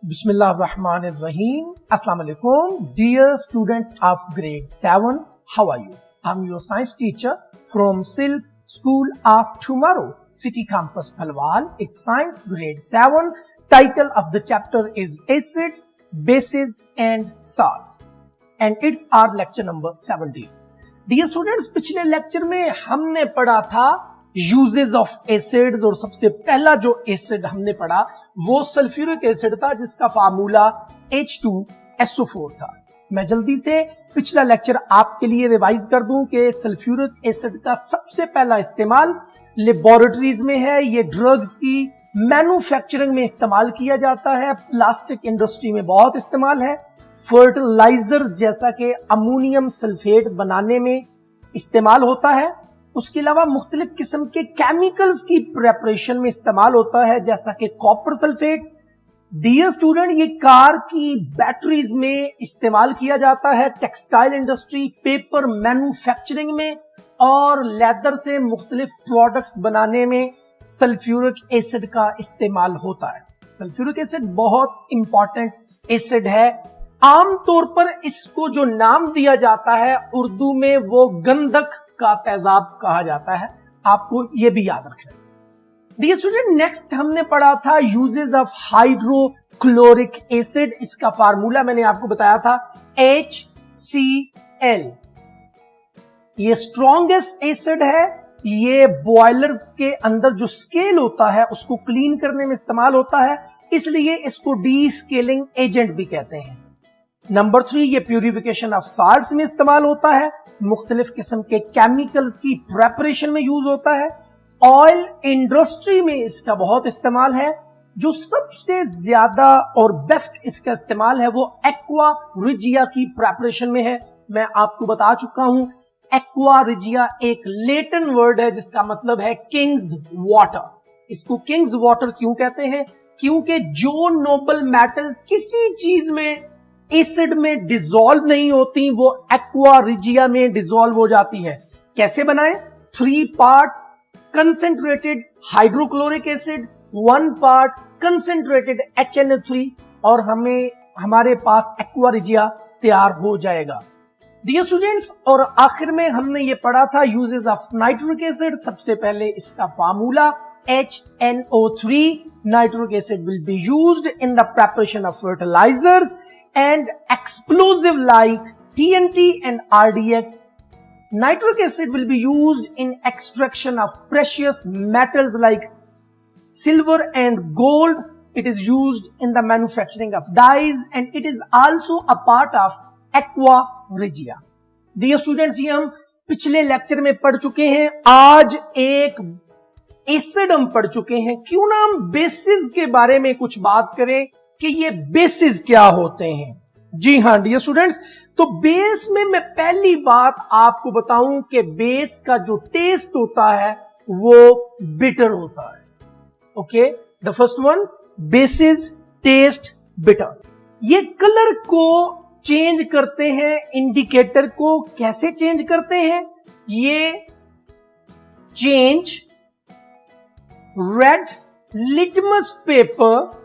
Bismillahirrahmanirrahim. Assalamu alaikum. Dear students of grade 7, how are you? I'm your science teacher from Silk School of Tomorrow, City Campus, Palwal. It's science grade 7. Title of the chapter is Acids, Bases and Salts. And it's our lecture number 17. Dear students, पिछले lecture में हमने पढ़ा था uses of acids और सबसे पहला जो acid हमने पढ़ा वो सल्फ्यूरिक एसिड था जिसका फार्मूला H2SO4 था। मैं जल्दी से पिछला लेक्चर आपके लिए रिवाइज कर दूं कि सल्फ्यूरिक एसिड का सबसे पहला इस्तेमाल लेबोरेटरीज में है। ये ड्रग्स की मैन्युफैक्चरिंग में इस्तेमाल किया जाता है, प्लास्टिक इंडस्ट्री में बहुत इस्तेमाल है, फर्टिलाइजर्स जैसा कि अमोनियम सल्फेट बनाने में इस्तेमाल होता है। उसके अलावा मुख्तलिफ किस्म के केमिकल्स की प्रेपरेशन में इस्तेमाल होता है जैसा कि कॉपर सल्फेट। डियर स्टूडेंट, ये कार की बैटरीज में इस्तेमाल किया जाता है, टेक्सटाइल इंडस्ट्री, पेपर मैन्युफैक्चरिंग में और लेदर से मुख्तलिफ प्रोडक्ट्स बनाने में सल्फ्यूरिक एसिड का इस्तेमाल होता है। सल्फ्यूरिक एसिड बहुत इंपॉर्टेंट एसिड है। आमतौर पर इसको जो नाम दिया जाता है उर्दू में वो गंधक का तेजाब कहा जाता है, आपको ये भी याद रखना है। डियर स्टूडेंट, नेक्स्ट हमने पढ़ा था यूजेस ऑफ हाइड्रोक्लोरिक एसिड। इसका फार्मूला मैंने आपको बताया था HCl। ये स्ट्रॉन्गेस्ट एसिड है। ये बॉयलर्स के अंदर जो स्केल होता है उसको क्लीन करने में इस्तेमाल होता है, इसलिए इसको डी स्केलिंग एजेंट भी कहते हैं। नंबर 3, ये प्यूरिफिकेशन ऑफ साल्ट्स में इस्तेमाल होता है, मुख्तलिफ किस्म के केमिकल्स की प्रेपरेशन में यूज होता है। ऑयल इंडस्ट्री में इसका बहुत इस्तेमाल है। जो सबसे ज्यादा और बेस्ट इसका इस्तेमाल है वो एक्वा रिजिया की प्रेपरेशन में है। मैं आपको बता चुका हूं, एक्वा रिजिया एक लेटिन वर्ड है जिसका मतलब है किंग्स वाटर। इसको किंग्स वाटर क्यों कहते हैं? क्योंकि जो नोबल मेटल्स किसी चीज में एसिड में डिसॉल्व नहीं होती वो एक्वा रिजिया में डिसॉल्व हो जाती है। कैसे बनाएं? 3 parts concentrated hydrochloric acid, 1 part concentrated HNO3 और हमारे पास एक्वा रिजिया तैयार हो जाएगा। डियर स्टूडेंट्स, और आखिर में हमने ये पढ़ा था यूजेस ऑफ नाइट्रिक एसिड। सबसे पहले इसका formula HNO3। Nitric acid will be used in the preparation of fertilisers and explosive like TNT and RDX. Nitric acid will be used in extraction of precious metals like silver and gold. It is used in the manufacturing of dyes and it is also a part of aqua regia. Dear students, ये हम पिछले lecture में पढ़ चुके हैं। आज एक acid हम पढ़ चुके हैं, क्यों ना हम बेसिस के बारे में कुछ बात करें कि ये बेसिस क्या होते हैं। जी हां डियर स्टूडेंट्स, तो बेस में मैं पहली बात आपको बताऊं कि बेस का जो टेस्ट होता है वो बिटर होता है। Okay, the first one, basis test bitter. ये कलर को चेंज करते हैं, इंडिकेटर को कैसे चेंज करते हैं? ये change red litmus paper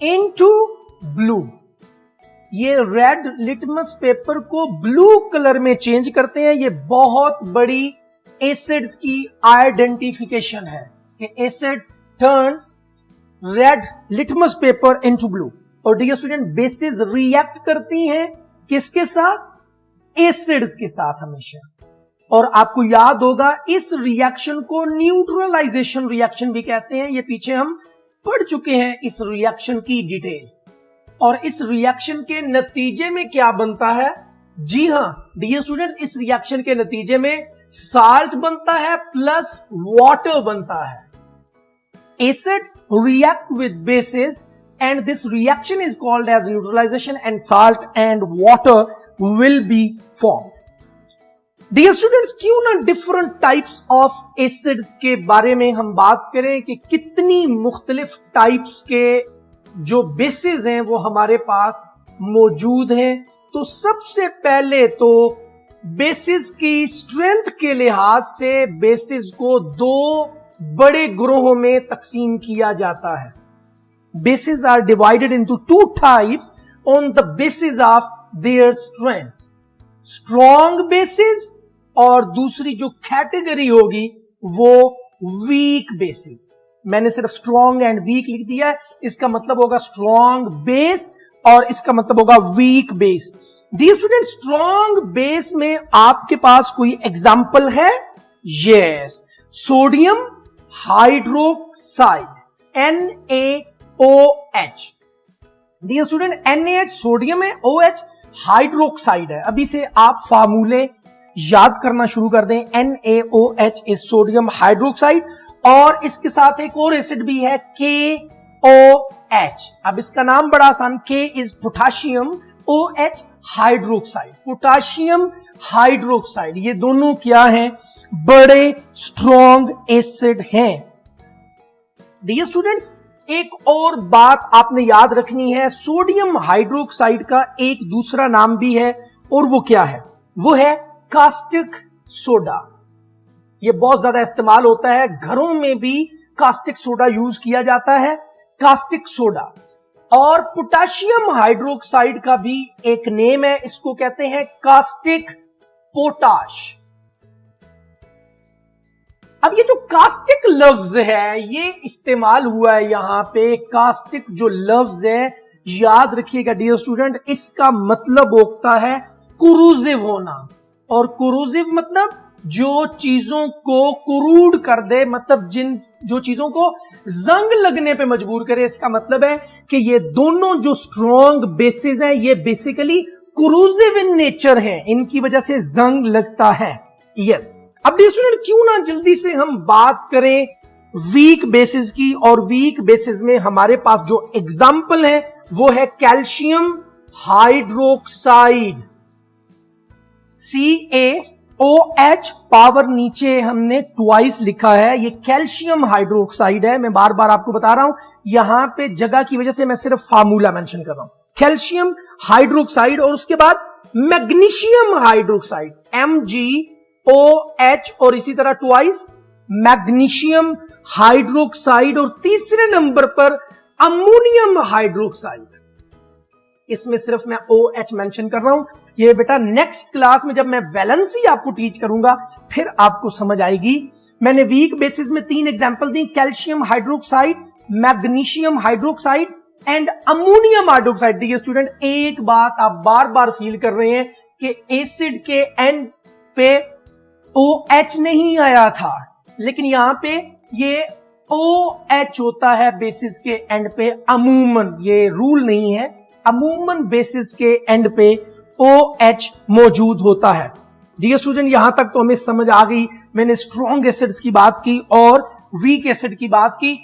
into blue. ये रेड लिटमस पेपर को ब्लू कलर में चेंज करते हैं। ये बहुत बड़ी एसिड्स की आइडेंटिफिकेशन है कि asset turns red litmus paper into blue. और डियर स्टूडेंट, बेसिस रिएक्ट करती हैं किसके साथ? एसिड्स के साथ हमेशा। और आपको याद होगा इस रिएक्शन को न्यूट्रलाइजेशन रिएक्शन भी कहते हैं। ये पीछे हम पढ़ चुके हैं इस रिएक्शन की डिटेल। और इस रिएक्शन के नतीजे में क्या बनता है? जी हां डियर स्टूडेंट्स, इस रिएक्शन के नतीजे में साल्ट बनता है प्लस वाटर बनता है। Acid react with bases and this reaction is called as neutralisation and salt and water will be formed. Dear students, क्यों ना डिफरेंट टाइप्स ऑफ एसिड्स के बारे में हम बात करें कि कितनी मुख्तलिफ टाइप्स के जो बेसिस हैं वो हमारे पास मौजूद हैं। तो सबसे पहले तो बेसिस की स्ट्रेंथ के लिहाज से बेसिस को 2 बड़े ग्रोहों में तकसीम किया जाता है। Bases are divided into two types on the basis of their strength, strong bases और दूसरी जो कैटेगरी होगी वो वीक बेसिस। मैंने सिर्फ स्ट्रॉन्ग एंड वीक लिख दिया है, इसका मतलब होगा स्ट्रॉन्ग बेस और इसका मतलब होगा weak base. Dear student, strong base में आपके पास कोई एग्जाम्पल है? Yes, sodium hydroxide NaOH। Dear student, NaH sodium है, OH हाइड्रोक्साइड है। अभी से आप फार्मूले याद करना शुरू कर दें। NaOH इज सोडियम हाइड्रोक्साइड और इसके साथ एक और एसिड भी है KOH। अब इसका नाम बड़ा आसान, K is potassium, OH hydroxide, potassium hydroxide. ये दोनों क्या हैं? बड़े स्ट्रॉन्ग एसिड हैं। डियर स्टूडेंट्स, एक और बात आपने याद रखनी है, सोडियम हाइड्रोक्साइड का एक दूसरा नाम भी है और वो क्या है? वो है कास्टिक सोडा। ये बहुत ज्यादा इस्तेमाल होता है, घरों में भी कास्टिक सोडा यूज किया जाता है, कास्टिक सोडा। और पोटाशियम हाइड्रोक्साइड का भी एक नेम है, इसको कहते हैं कास्टिक पोटाश। अब ये जो कास्टिक लफ्ज है ये इस्तेमाल हुआ है यहां पे, कास्टिक जो लफ्ज है याद रखिएगा डियर स्टूडेंट, इसका मतलब होता है कुरूजिव होना। और कुरूजिव मतलब जो चीजों को कुरूड कर दे, मतलब जो चीजों को जंग लगने पे मजबूर करे। इसका मतलब है कि ये दोनों जो स्ट्रॉन्ग बेसिस हैं ये बेसिकली कुरूजिव इन नेचर हैं, इनकी वजह से जंग लगता है। यस, अब स्टूडेंट क्यों ना जल्दी से हम बात करें वीक बेसिस की, और वीक बेसिस में हमारे पास जो एग्जाम्पल है वो है कैल्शियम हाइड्रोक्साइड, CaOH, पावर नीचे हमने ट्वाइस लिखा है, ये कैल्शियम हाइड्रोक्साइड है। मैं बार बार आपको बता रहा हूं, यहां पे जगह की वजह से मैं सिर्फ फार्मूला मेंशन कर रहा हूं, कैल्शियम हाइड्रोक्साइड। और उसके बाद मैग्नीशियम हाइड्रोक्साइड MgOH और इसी तरह ट्वाइस मैग्नीशियम हाइड्रोक्साइड, और तीसरे नंबर पर अमोनियम हाइड्रोक्साइड। इसमें सिर्फ मैं OH मेंशन कर रहा हूं। ये बेटा नेक्स्ट क्लास में जब मैं वैलेंसी आपको टीच करूंगा फिर आपको समझ आएगी। मैंने वीक बेसिस में 3 example the, calcium hydroxide, magnesium hydroxide and ammonium hydroxide. देखिए स्टूडेंट, एक बात आप बार बार फील कर रहे हैं कि एसिड के एंड पे OH नहीं आया था, लेकिन यहां पे ये OH होता है बेसिस के एंड पे अमूमन, ये रूल नहीं है, अमूमन बेसिस के एंड पे OH मौजूद होता है। डियर स्टूडेंट, यहां तक तो हमें समझ आ गई। मैंने स्ट्रॉन्ग एसिड्स की बात की और वीक एसिड की बात की,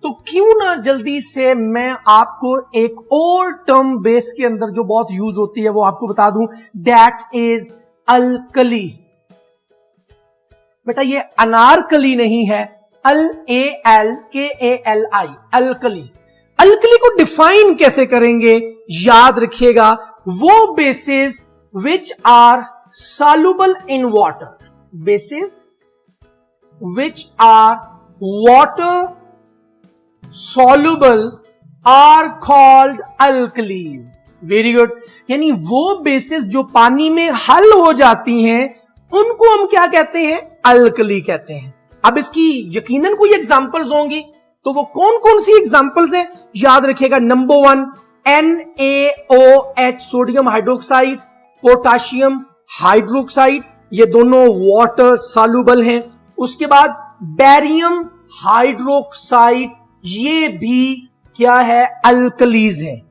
तो क्यों ना जल्दी से मैं आपको एक और टर्म बेस के अंदर जो बहुत यूज होती है वो आपको बता दूं, दैट इज अल्कली। बेटा ये अनारकली नहीं है, ALKALI, अल्कली। अल्कली को डिफाइन कैसे करेंगे? याद रखिएगा, वो bases which are soluble in water, bases which are water soluble are called alkalis. Very good. यानी वो बेसिस जो पानी में हल हो जाती हैं उनको हम क्या कहते हैं? अल्कली कहते हैं। अब इसकी यकीनन कोई एग्जांपल्स होंगी, तो वो कौन कौन सी एग्जांपल्स हैं? याद रखिएगा, number 1 NaOH sodium hydroxide, potassium hydroxide, ये दोनों वाटर सॉल्युबल हैं। उसके बाद बैरियम हाइड्रोक्साइड, ये भी क्या है? अल्कलीज है।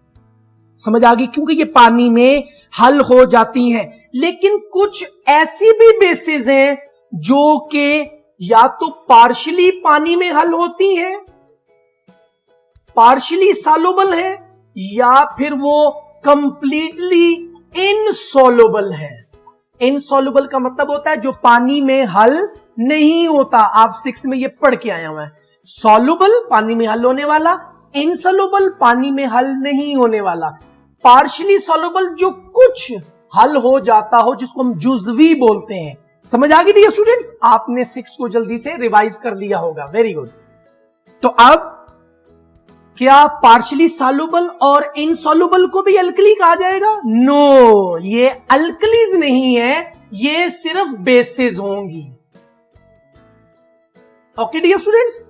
समझ आ गई? क्योंकि ये पानी में हल हो जाती हैं। लेकिन कुछ ऐसी भी बेसिस हैं जो कि या तो पार्शियली पानी में हल होती हैं, पार्शियली सॉल्युबल है, या फिर वो कंप्लीटली इनसॉल्युबल है। इनसॉल्युबल का मतलब होता है जो पानी में हल नहीं होता। आप 6 में ये पढ़ के आया हुआ है। सॉल्युबल पानी में हल होने वाला, इनसॉल्युबल पानी में हल नहीं होने वाला। पार्शियली सॉल्युबल जो कुछ हल हो जाता हो, जिसको हम जुज़वी बोलते हैं, समझ आ गई डियर स्टूडेंट्स? आपने 6 को जल्दी से रिवाइज कर लिया होगा। Very good. तो अब क्या पार्शियली सॉल्युबल और इनसॉल्युबल को भी अल्कली कहा जाएगा? नो, ये अल्कलीज नहीं है, ये सिर्फ बेसिस होंगी। ओके डियर स्टूडेंट्स,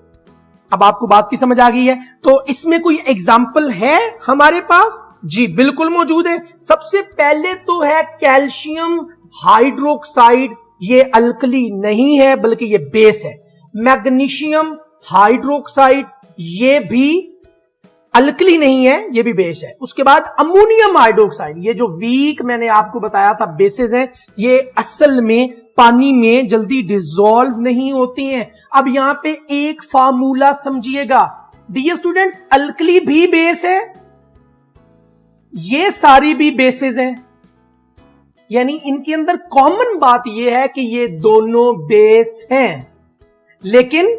अब आपको बात की समझ आ गई है। तो इसमें कोई एग्जाम्पल है हमारे पास? जी बिल्कुल मौजूद है। सबसे पहले तो है कैल्शियम हाइड्रोक्साइड, ये अल्कली नहीं है बल्कि ये बेस है। मैग्नीशियम हाइड्रोक्साइड, ये भी अल्कली नहीं है, ये भी बेस है। उसके बाद अमोनियम हाइड्रोक्साइड, ये जो वीक मैंने आपको बताया था बेसिस है, ये असल में पानी में जल्दी डिसॉल्व नहीं होती हैं। अब यहां पे एक फार्मूला समझिएगा डियर स्टूडेंट्स, अल्कली भी बेस है, ये सारी भी बेसिस हैं, यानी इनके अंदर कॉमन बात यह है कि ये दोनों बेस हैं। लेकिन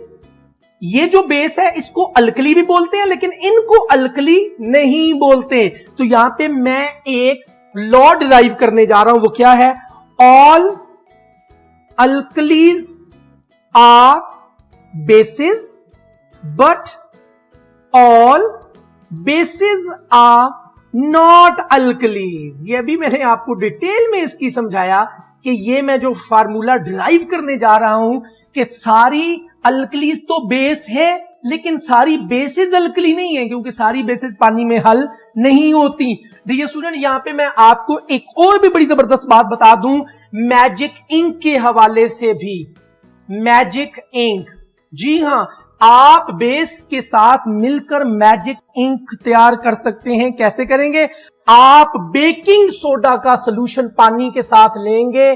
ये जो बेस है इसको अल्कली भी बोलते हैं, लेकिन इनको अल्कली नहीं बोलते। तो यहां पे मैं एक लॉ डिराइव करने जा रहा हूं, वो क्या है? All alkalis are bases but all bases are not alkalis. ये भी मैंने आपको डिटेल में इसकी समझाया कि ये मैं जो फार्मूला डिराइव करने जा रहा हूं कि सारी अल्कलीज तो बेस है लेकिन सारी बेसिस अल्कली नहीं है, क्योंकि सारी बेसिस पानी में हल नहीं होती। डियर स्टूडेंट, यहां पे मैं आपको एक और भी बड़ी जबरदस्त बात बता दूं मैजिक इंक के हवाले से भी। मैजिक इंक, जी हां, आप बेस के साथ मिलकर मैजिक इंक तैयार कर सकते हैं। कैसे करेंगे? आप बेकिंग सोडा का सॉल्यूशन पानी के साथ लेंगे,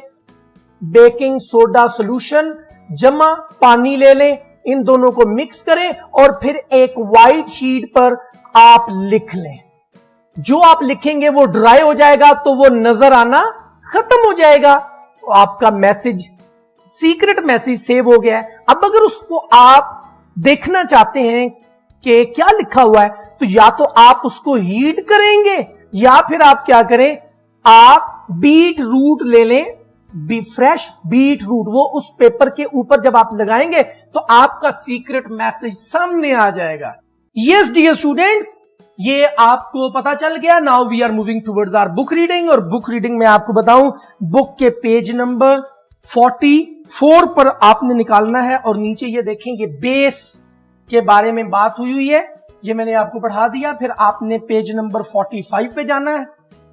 बेकिंग सोडा सॉल्यूशन जमा पानी ले लें, इन दोनों को मिक्स करें और फिर एक व्हाइट शीट पर आप लिख लें। जो आप लिखेंगे वो ड्राई हो जाएगा तो वो नजर आना खत्म हो जाएगा, तो आपका मैसेज, सीक्रेट मैसेज सेव हो गया है। अब अगर उसको आप देखना चाहते हैं कि क्या लिखा हुआ है, तो या तो आप उसको हीट करेंगे या फिर आप क्या करें, आप बीट रूट ले लें, फ्रेश बीट रूट, वो उस पेपर के ऊपर जब आप लगाएंगे तो आपका सीक्रेट मैसेज सामने आ जाएगा। यस डियर स्टूडेंट्स, ये आपको पता चल गया। Now we are moving towards our book reading, और बुक रीडिंग में आपको बताऊं बुक के पेज नंबर 44 पर आपने निकालना है, और नीचे ये देखें ये बेस के बारे में बात हुई है, ये मैंने आपको पढ़ा दिया। फिर आपने पेज नंबर 45 पे जाना है,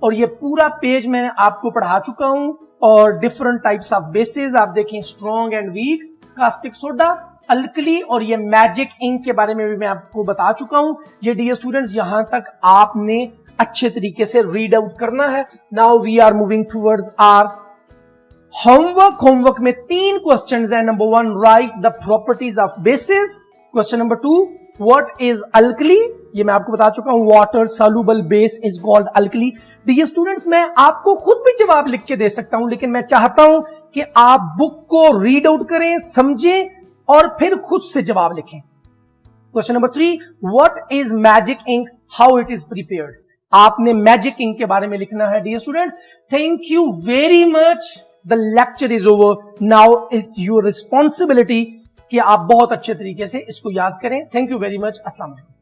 और ये पूरा पेज मैंने आपको पढ़ा चुका हूं। और डिफरेंट टाइप्स ऑफ बेसिस आप देखें, strong and weak, caustic soda, alkali, और ये मैजिक इंक के बारे में भी मैं आपको बता चुका हूं। ये डियर स्टूडेंट्स यहां तक आपने अच्छे तरीके से रीड आउट करना है। Now we are moving towards our homework. Homework में 3 क्वेश्चंस है। Number 1, write the properties of bases. Question number 2, what is alkali, ये मैं आपको बता चुका हूं, water soluble base is called alkali. Dear students, मैं आपको खुद भी जवाब लिख के दे सकता हूं, लेकिन मैं चाहता हूं कि आप बुक को रीड आउट करें, समझें और फिर खुद से जवाब लिखें। Question number 3, what is magic ink, how it is prepared. आपने मैजिक इंक के बारे में लिखना है। Dear students, thank you very much, the lecture is over, now it's your responsibility कि आप बहुत अच्छे तरीके से इसको याद करें। Thank you very much. अस्सलाम वालेकुम।